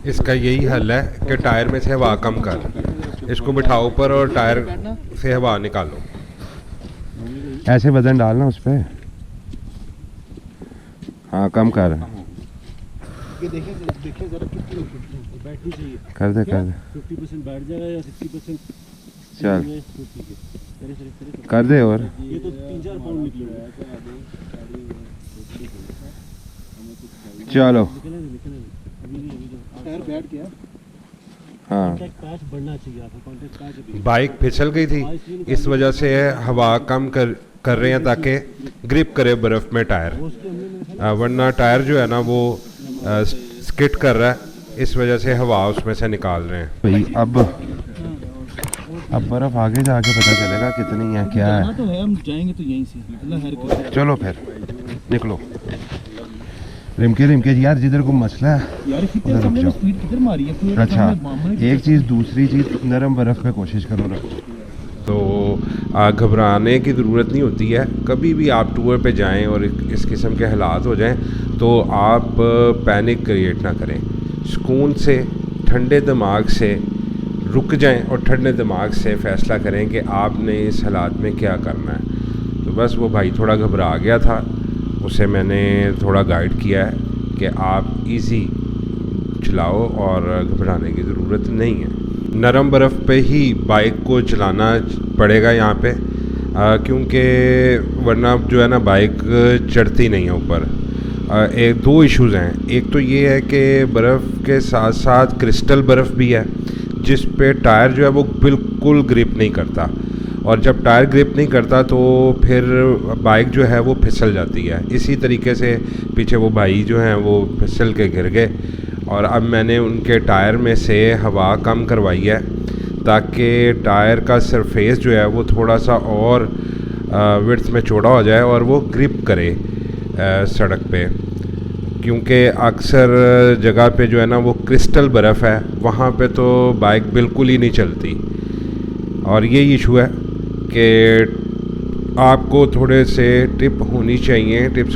इसका यही हल है कि टायर में से हवा कम कर, इसको बिठाओ ऊपर और टायर से हवा निकालो। ऐसे वजन डालना उस पर। हाँ कम कर। ये देखिए जरा कितनी बैटरी चाहिए। कर दे 50% बैठ जाएगा या 60%। चल कर दे। और ये तो 3-4 पाउंड निकलेगा। चलो टायर बैठ गया। हाँ पैच बढ़ना चाहिए आपका। कॉन्टैक्ट पैच बाइक फिसल गई थी, इस वजह से हवा कम कर रहे हैं ताकि ग्रिप करे बर्फ़ में टायर, वरना टायर जो है ना वो स्किट कर रहा है, इस वजह से हवा उसमें से निकाल रहे हैं भाई। अब बर्फ़ आगे जाके पता चलेगा कितनी है क्या है। तो है, हम जाएंगे तो यहीं से। चलो फिर निकलो। रिमके यार जिधर को मसला है उधर रुक जाओ। स्पीड किधर मारी है? अच्छा एक चीज़, दूसरी चीज़ नरम बर्फ़ पे कोशिश करो ना, तो घबराने की ज़रूरत नहीं होती है। कभी भी आप टूर पे जाएं और इस किस्म के हालात हो जाएं तो आप पैनिक क्रिएट ना करें, सुकून से ठंडे दिमाग से रुक जाएं और ठंडे दिमाग से फ़ैसला करें कि आपने इस हालात में क्या करना है। तो बस वो भाई थोड़ा घबरा गया था, उसे मैंने थोड़ा गाइड किया है कि आप इजी चलाओ और घबराने की ज़रूरत नहीं है। नरम बर्फ़ पे ही बाइक को चलाना पड़ेगा यहाँ पे, क्योंकि वरना जो है ना बाइक चढ़ती नहीं है ऊपर। एक दो इश्यूज़ हैं, एक तो ये है कि बर्फ़ के साथ साथ क्रिस्टल बर्फ़ भी है जिस पे टायर जो है वो बिल्कुल ग्रिप नहीं करता, और जब टायर ग्रिप नहीं करता तो फिर बाइक जो है वो फिसल जाती है। इसी तरीके से पीछे वो भाई जो हैं वो फिसल के गिर गए, और अब मैंने उनके टायर में से हवा कम करवाई है ताकि टायर का सरफेस जो है वो थोड़ा सा और विड्थ में चौड़ा हो जाए और वो ग्रिप करे सड़क पे, क्योंकि अक्सर जगह पे जो है ना वो क्रिस्टल बर्फ़ है, वहाँ पे तो बाइक बिल्कुल ही नहीं चलती। और ये इशू है कि आपको थोड़े से टिप्स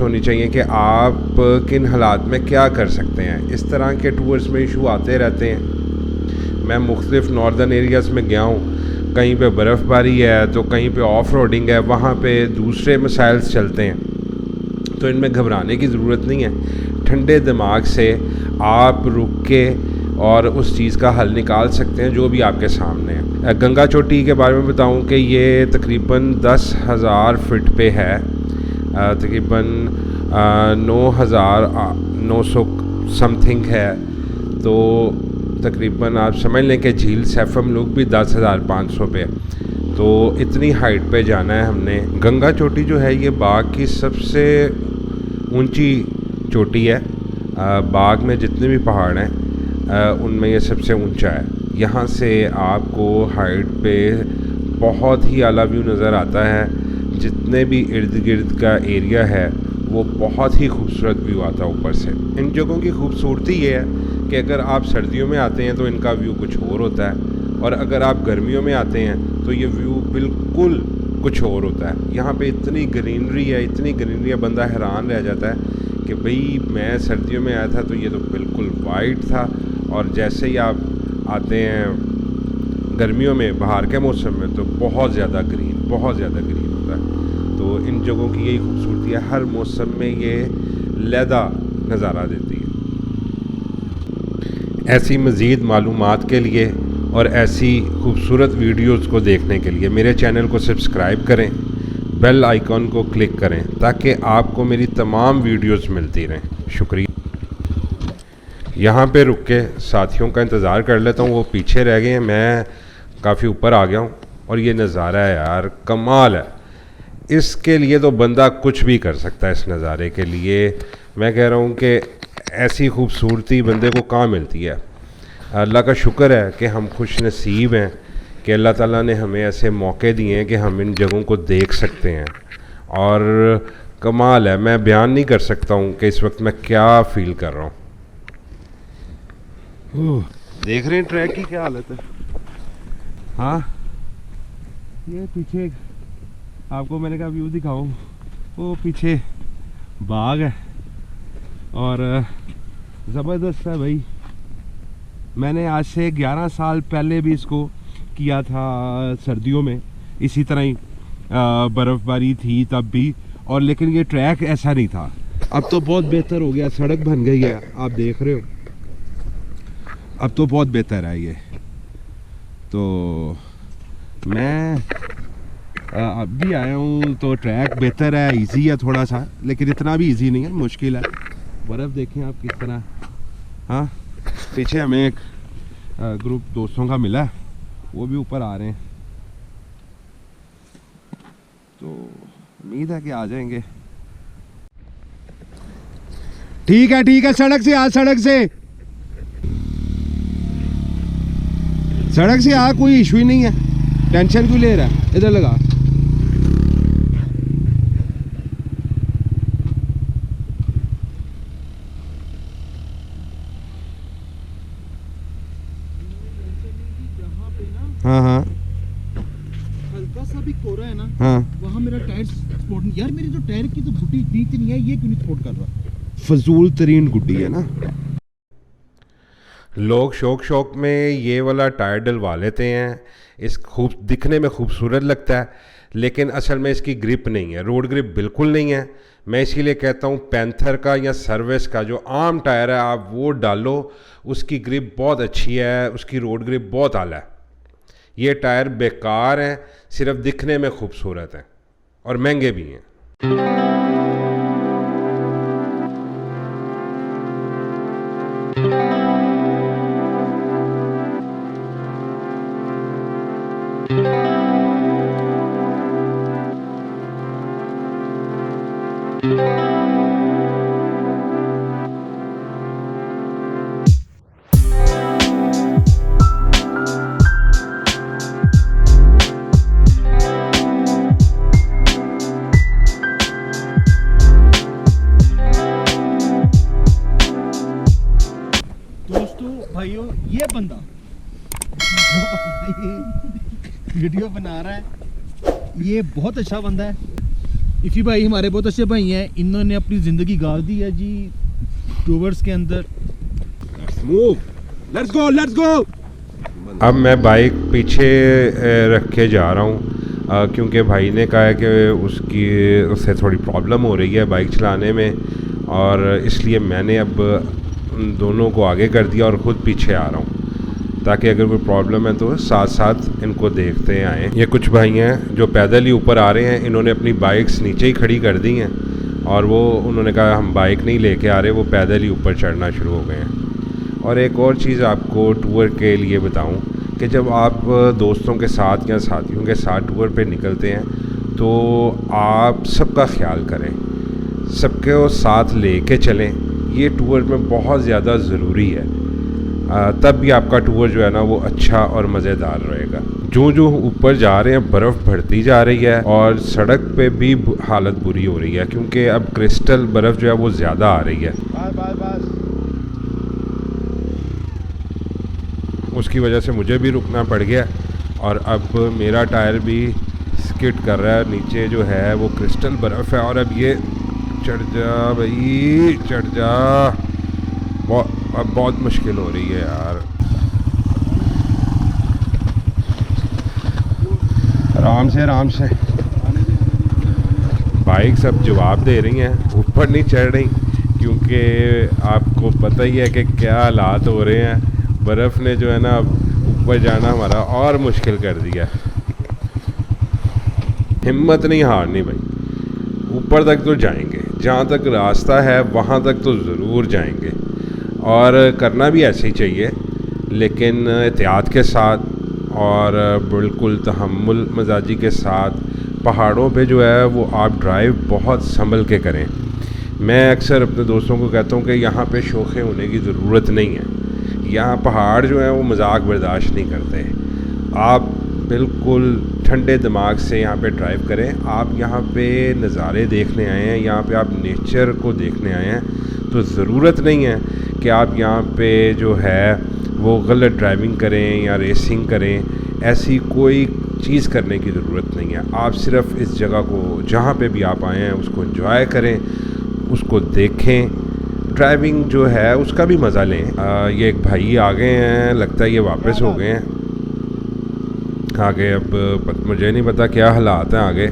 होनी चाहिए कि आप किन हालात में क्या कर सकते हैं। इस तरह के टूर्स में इशू आते रहते हैं। मैं मुख्तलिफ़ नॉर्दर्न एरियाज़ में गया हूँ, कहीं पे बर्फ़बारी है तो कहीं पे ऑफ रोडिंग है, वहाँ पे दूसरे मसाइल्स चलते हैं। तो इनमें घबराने की ज़रूरत नहीं है, ठंडे दिमाग से आप रुक के और उस चीज़ का हल निकाल सकते हैं जो भी आपके सामने है। गंगा चोटी के बारे में बताऊं कि ये तकरीबन 10,000 फीट पे है, तकरीबन 9,900 समथिंग है। तो तकरीबन आप समझ लें कि झील सैफम लोग भी 10,500 पे, तो इतनी हाइट पे जाना है हमने। गंगा चोटी जो है ये बाग की सबसे ऊंची चोटी है। बाग में जितने भी पहाड़ हैं उनमें ये सबसे ऊंचा है। यहाँ से आपको हाइट पे बहुत ही आला व्यू नज़र आता है। जितने भी इर्द गिर्द का एरिया है वो बहुत ही खूबसूरत व्यू आता है ऊपर से। इन जगहों की खूबसूरती ये है कि अगर आप सर्दियों में आते हैं तो इनका व्यू कुछ और होता है, और अगर आप गर्मियों में आते हैं तो ये व्यू बिल्कुल कुछ और होता है। यहाँ पे इतनी ग्रीनरी है, बंदा हैरान रह जाता है कि भाई मैं सर्दियों में आया था तो ये तो बिल्कुल वाइट था, और जैसे ही आप आते हैं गर्मियों में बाहर के मौसम में तो बहुत ज़्यादा ग्रीन होता है। तो इन जगहों की यही खूबसूरती है, हर मौसम में ये लैदा नज़ारा देती है। ऐसी मज़ीद मालूमात के लिए और ऐसी खूबसूरत वीडियोज़ को देखने के लिए मेरे चैनल को सब्सक्राइब करें, बेल आइकॉन को क्लिक करें ताकि आपको मेरी तमाम वीडियोज़ मिलती रहें। शुक्रिया। यहाँ पे रुक के साथियों का इंतज़ार कर लेता हूँ, वो पीछे रह गए हैं, मैं काफ़ी ऊपर आ गया हूँ। और ये नज़ारा है यार, कमाल है। इसके लिए तो बंदा कुछ भी कर सकता है। इस नज़ारे के लिए मैं कह रहा हूँ कि ऐसी खूबसूरती बंदे को कहाँ मिलती है। अल्लाह का शुक्र है कि हम खुश नसीब हैं कि अल्लाह ताला ने हमें ऐसे मौके दिए हैं कि हम इन जगहों को देख सकते हैं। और कमाल है, मैं बयान नहीं कर सकता हूँ कि इस वक्त मैं क्या फ़ील कर रहा हूँ। देख रहे हैं ट्रैक की क्या हालत है। हाँ ये पीछे आपको मैंने कहा व्यू दिखाऊं, वो पीछे बाग है और ज़बरदस्त है भाई। मैंने आज से 11 साल पहले भी इसको किया था सर्दियों में, इसी तरह ही बर्फ़बारी थी तब भी, और लेकिन ये ट्रैक ऐसा नहीं था। अब तो बहुत बेहतर हो गया, सड़क बन गई है, आप देख रहे हो, अब तो बहुत बेहतर है ये। तो मैं अब भी आया हूँ, तो ट्रैक बेहतर है, इजी है थोड़ा सा, लेकिन इतना भी इजी नहीं है, मुश्किल है। बर्फ़ देखें आप किस तरह। हाँ, पीछे हमें एक ग्रुप दोस्तों का मिला, वो भी ऊपर आ रहे हैं, तो उम्मीद है कि आ जाएंगे। ठीक है, सड़क से आ, सड़क से आ, कोई इशू ही नहीं है, टेंशन क्यों ले रहा है, इधर लगा। हाँ हल्का सा भी कोरा है ना, हाँ, वहाँ मेरा टायर स्पॉट नहीं। यार मेरी तो टायर की तो गुट्टी इतनी नहीं है, ये क्यों नहीं स्पॉट कर रहा? फजूल तरीन गुड्डी है ना। लोग शौक में ये वाला टायर डलवा लेते हैं, इस खूब दिखने में खूबसूरत लगता है, लेकिन असल में इसकी ग्रिप नहीं है, रोड ग्रिप बिल्कुल नहीं है। मैं इसीलिए कहता हूँ पैंथर का या सर्विस का जो आम टायर है आप वो डालो, उसकी ग्रिप बहुत अच्छी है, उसकी रोड ग्रिप बहुत आला है। ये टायर बेकार हैं, सिर्फ दिखने में खूबसूरत हैं और महंगे भी हैं। भाइयों, ये बंदा वीडियो बना रहा है, ये बहुत अच्छा बंदा है। इफ़ी भाई हमारे बहुत अच्छे भाई हैं, इन्होंने अपनी ज़िंदगी गाड़ दी है जी टूवर्स के अंदर। Let's go. अब मैं बाइक पीछे रख के जा रहा हूँ, क्योंकि भाई ने कहा है कि उससे थोड़ी प्रॉब्लम हो रही है बाइक चलाने में, और इसलिए मैंने अब दोनों को आगे कर दिया और ख़ुद पीछे आ रहा हूँ, ताकि अगर कोई प्रॉब्लम है तो साथ साथ इनको देखते आएँ। ये कुछ भाई हैं जो पैदल ही ऊपर आ रहे हैं, इन्होंने अपनी बाइक्स नीचे ही खड़ी कर दी हैं, और उन्होंने कहा हम बाइक नहीं लेके आ रहे, वो पैदल ही ऊपर चढ़ना शुरू हो गए हैं। और एक और चीज़ आपको टूर के लिए बताऊं कि जब आप दोस्तों के साथ या साथियों के साथ टूर पे निकलते हैं तो आप सबका ख्याल करें, सबके साथ लेके चलें, ये टूर में बहुत ज़्यादा ज़रूरी है, तब भी आपका टूर जो है ना वो अच्छा और मज़ेदार रहेगा। जो ऊपर जा रहे हैं बर्फ़ बढ़ती जा रही है और सड़क पे भी हालत बुरी हो रही है, क्योंकि अब क्रिस्टल बर्फ़ जो है वो ज़्यादा आ रही है। बस उसकी वजह से मुझे भी रुकना पड़ गया, और अब मेरा टायर भी स्किड कर रहा है, नीचे जो है वो क्रिस्टल बर्फ़ है, और अब ये चढ़ जा भाई, चढ़ जा, अब बहुत मुश्किल हो रही है यार। आराम से बाइक सब जवाब दे रही हैं, ऊपर नहीं चढ़ रही, क्योंकि आपको पता ही है कि क्या हालात हो रहे हैं। बर्फ़ ने जो है ना ऊपर जाना हमारा और मुश्किल कर दिया। हिम्मत नहीं हारनी भाई, ऊपर तक तो जाएंगे, जहाँ तक रास्ता है वहाँ तक तो ज़रूर जाएंगे, और करना भी ऐसे ही चाहिए, लेकिन एहतियात के साथ और बिल्कुल तहम्मुल मजाजी के साथ। पहाड़ों पे जो है वो आप ड्राइव बहुत संभल के करें। मैं अक्सर अपने दोस्तों को कहता हूँ कि यहाँ पे शोखे होने की ज़रूरत नहीं है, यहाँ पहाड़ जो है वो मजाक बर्दाश्त नहीं करते। आप बिल्कुल ठंडे दिमाग से यहाँ पे ड्राइव करें। आप यहाँ पे नज़ारे देखने आए हैं, यहाँ पे आप नेचर को देखने आए हैं, तो ज़रूरत नहीं है कि आप यहाँ पे जो है वो गलत ड्राइविंग करें या रेसिंग करें। ऐसी कोई चीज़ करने की ज़रूरत नहीं है। आप सिर्फ़ इस जगह को, जहाँ पे भी आप आए हैं, उसको एंजॉय करें, उसको देखें, ड्राइविंग जो है उसका भी मज़ा लें। ये एक भाई आ गए हैं, लगता है ये वापस हो गए हैं आगे। अब मुझे नहीं पता क्या हालात हैं आगे,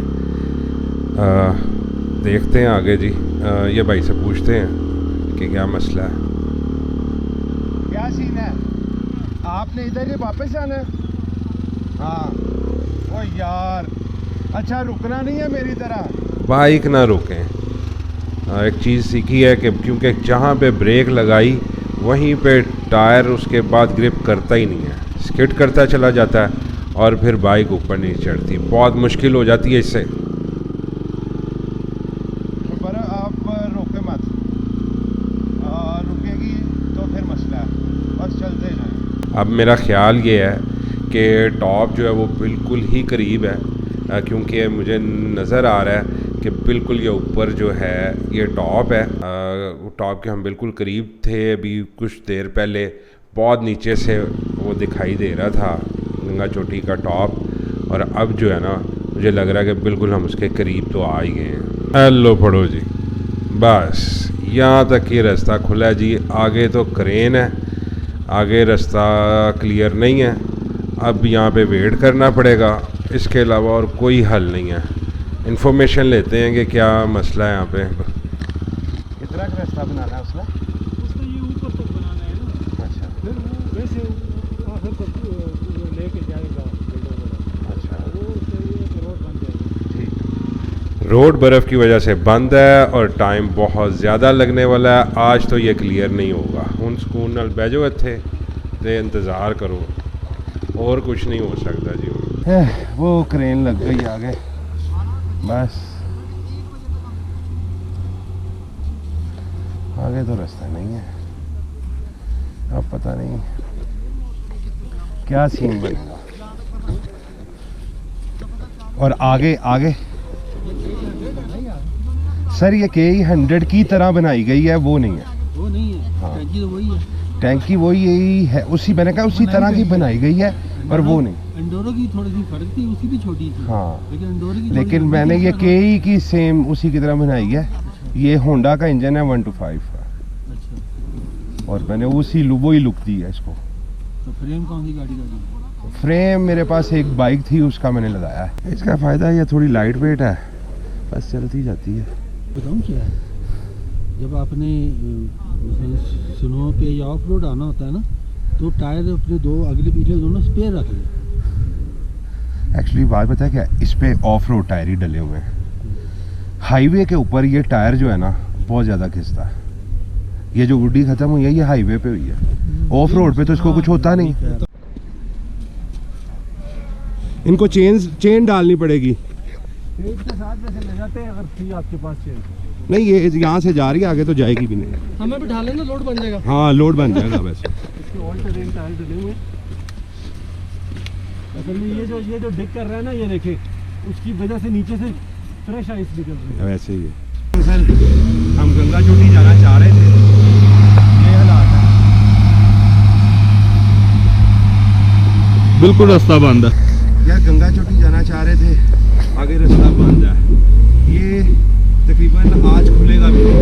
देखते हैं आगे जी। ये भाई से पूछते हैं कि क्या मसला है, क्या सीन है। आपने इधर ही वापस आना है? हाँ। ओ यार, अच्छा रुकना नहीं है मेरी तरह। बाइक ना रोकें। एक चीज़ सीखी है कि क्योंकि जहाँ पे ब्रेक लगाई वहीं पे टायर उसके बाद ग्रिप करता ही नहीं है, स्किड करता चला जाता है और फिर बाइक ऊपर नहीं चढ़ती, बहुत मुश्किल हो जाती है इससे। पर आप रोके मत, रुकेगी तो फिर मसला है, बस चलते जाएं। अब मेरा ख्याल ये है कि टॉप जो है वो बिल्कुल ही करीब है, क्योंकि मुझे नज़र आ रहा है कि बिल्कुल ये ऊपर जो है ये टॉप है। टॉप के हम बिल्कुल करीब थे अभी कुछ देर पहले, बहुत नीचे से वो दिखाई दे रहा था गंगा चोटी का टॉप, और अब जो है ना मुझे लग रहा है कि बिल्कुल हम उसके करीब तो आ ही गए हैं। हेलो पढ़ो जी, बस यहाँ तक ये रास्ता खुला है जी, आगे तो क्रेन है, आगे रास्ता क्लियर नहीं है। अब यहाँ पे वेट करना पड़ेगा, इसके अलावा और कोई हल नहीं है। इन्फॉर्मेशन लेते हैं कि क्या मसला है यहाँ पे। कितना का रास्ता बनाना है उसने? उसको ये ऊपर तक बनाना है ना, अच्छा फिर वो वैसे आखिर तक लेके जाएगा बिल्डर। अच्छा, वो उससे ये रोड बन जाएगी। ठीक। रोड बर्फ़ की वजह से बंद है और टाइम बहुत ज़्यादा लगने वाला है। आज तो ये क्लियर नहीं होगा। हुन सुकून नाल बह जाओ इत्थे ते इंतज़ार करो, और कुछ नहीं हो सकता जी। वो क्रेन लग गई आगे, बस आगे तो रास्ता नहीं है। अब पता नहीं क्या सीन बनेगा। और आगे आगे सर ये KE100 की तरह बनाई गई है, वो नहीं है। वो नहीं है, हाँ। टंकी तो वही है। टैंकी वही यही है, उसी मैंने कहा उसी तरह की बनाई गई है, पर वो नहीं। एंडोरो की थोड़ी सी फर्क थी, उसकी भी छोटी थी। हाँ, लेकिन एंडोरो की थोड़ी लेकिन लंबी मैंने थी, ये उसका KE की सेम उसी की तरह बनाई है। ये होंडा का इंजन है 125 का, अच्छा, और मैंने उसी वही लुक दी है इसको। तो फ्रेम कौन सी गाड़ी का दी? फ्रेम मेरे पास एक बाइक थी, उसका मैंने लगाया है। इसका फ़ायदा ये थोड़ी लाइट वेट है, बस चलती जाती है। बताऊँ क्या है, जब आपने स्नो पे या ऑफ रोड आना होता है ना, तो टायर अपने दो अगले पीछे दोनों स्पेयर रख लें। एक्चुअली बात पता है क्या, इस पे ऑफ रोड टायर ही डले हुए हैं। हाईवे के ऊपर ये टायर जो है ना बहुत ज़्यादा खिंचता है। ये जो गुड्डी ख़त्म हुई है ये हाईवे पे हुई है, ऑफ रोड पे तो इसको कुछ होता नहीं। इनको चेन डालनी पड़ेगी। पेट के साथ वैसे ले जाते हैं, अगर थी आपके पास चेन। नहीं, ये यहाँ से जा रही है, आगे तो जाएगी भी नहीं। हमें बिठा लेना, लोड बन जाएगा। हाँ, लोड बन जाएगा वैसे। इसके ऑल टेरेन टायर डले हुए। असल में ये जो डिग कर रहा है ना, ये देखे, उसकी वजह से नीचे से फ्रेश आइस निकल रही है। वैसे ही है। सर हम गंगा चोटी जाना चाह रहे थे, ये हालात है। बिल्कुल रास्ता बंद है। यार गंगा चोटी जाना चाह रहे थे, आगे रास्ता बंद है। ये तकरीबन आज खुलेगा भी नहीं।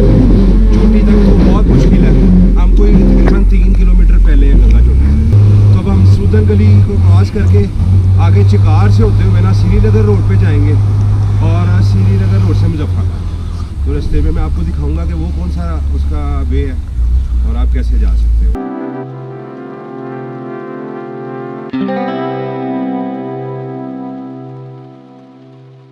चोटी तक तो बहुत मुश्किल है। हम कोई तकरीबन 3 किलोमीटर पहले है गंगा चोटी से। तो अब हम सूदन गली को क्रॉस करके आगे चिकार से होते हुए ना श्रीनगर रोड पे जाएंगे, और श्रीनगर रोड से मुजफ्फरनगर। तो रास्ते में मैं आपको दिखाऊंगा कि वो कौन सा उसका वे है और आप कैसे जा सकते हो।